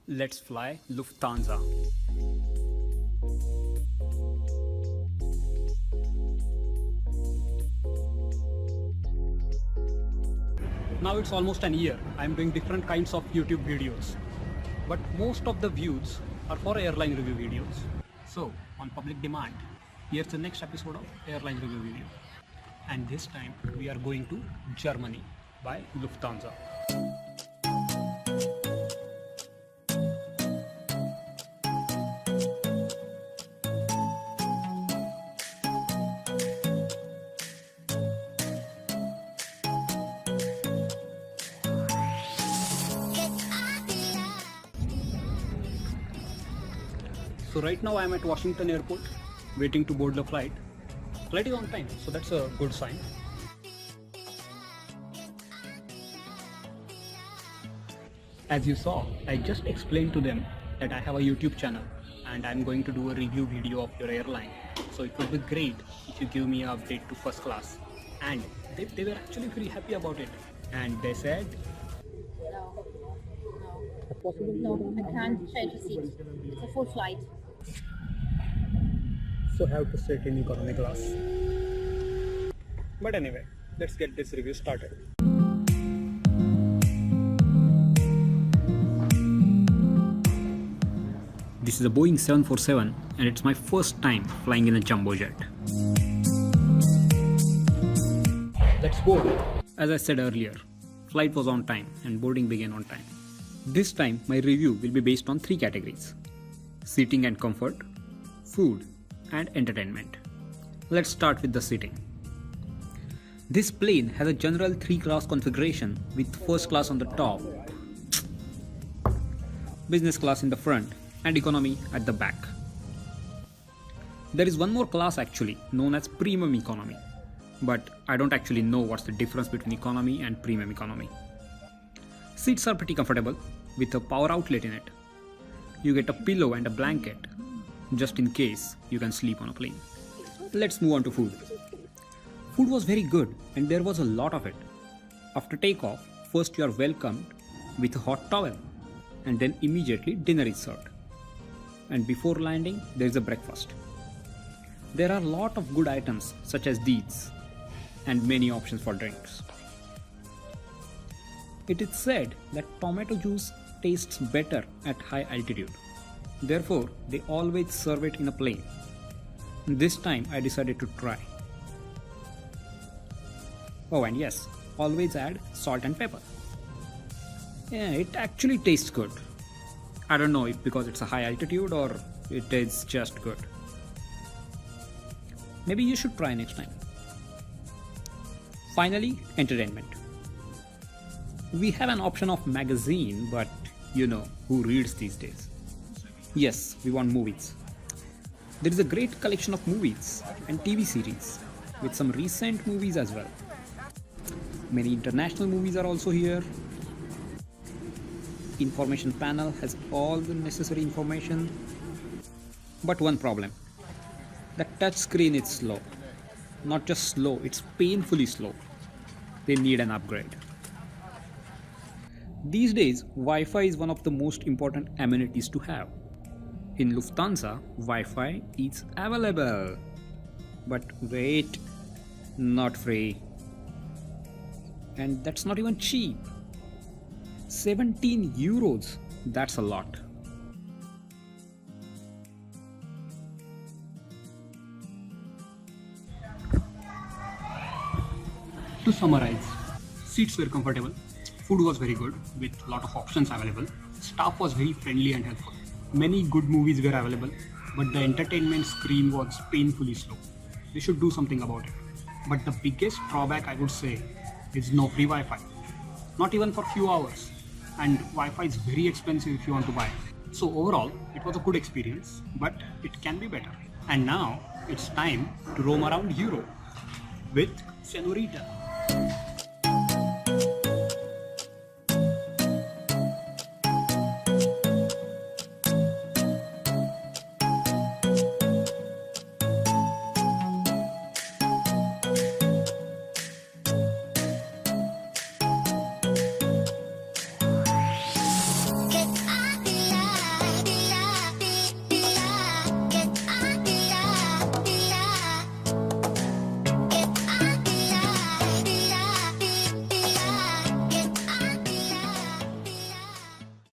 Let's fly Lufthansa. Now it's almost an year. I'm doing different kinds of YouTube videos, but most of the views are for airline review videos. So on public demand, here's the next episode of airline review video. And this time we are going to Germany by Lufthansa. So right now I am at Washington Airport waiting to board the flight. Flight is on time, so that's a good sign. As you saw, I just explained to them that I have a YouTube channel and I'm going to do a review video of your airline. So it would be great if you give me an update to first class. And they were actually very happy about it. And they said, No, I can't change the seat. It's a full flight. so have to sit in economy class. But anyway, let's get this review started. This is a Boeing 747 and it's my first time flying in a jumbo jet. Let's board. As I said earlier, flight was on time and boarding began on time. This time my review will be based on 3 categories: seating and comfort, food, and entertainment. Let's start with the seating. This plane has a general 3-class configuration with first class on the top, business class in the front, and economy at the back. There is one more class actually known as premium economy, but I don't actually know what's the difference between economy and premium economy. Seats are pretty comfortable with a power outlet in it. You get a pillow and a blanket just in case you can sleep on a plane. Let's move on to food. Food was very good and there was a lot of it. After takeoff, first you are welcomed with a hot towel and then immediately dinner is served. And before landing, there is a breakfast. There are a lot of good items such as these and many options for drinks. It is said that tomato juice tastes better at high altitude. Therefore, they always serve it in a plane. This time I decided to try. Oh, and yes, always add salt and pepper. Yeah, it actually tastes good. I don't know if because it's a high altitude or it is just good. Maybe you should try next time. Finally, entertainment. We have an option of magazine, but you know who reads these days. Yes, we want movies. There is a great collection of movies and TV series with some recent movies as well. Many international movies are also here. Information panel has all the necessary information. But one problem. The touch screen is slow. Not just slow, it's painfully slow. They need an upgrade. These days, Wi-Fi is one of the most important amenities to have. In Lufthansa, Wi-Fi is available. But wait, not free. And that's not even cheap. 17 euros, that's a lot. To summarize, seats were comfortable, food was very good with a lot of options available, staff was very friendly and helpful. Many good movies were available, but the entertainment screen was painfully slow. They should do something about it. But the biggest drawback I would say is no free Wi-Fi. Not even for few hours. And Wi-Fi is very expensive if you want to buy it. So overall, it was a good experience, but it can be better. And now, it's time to roam around Europe with Senorita.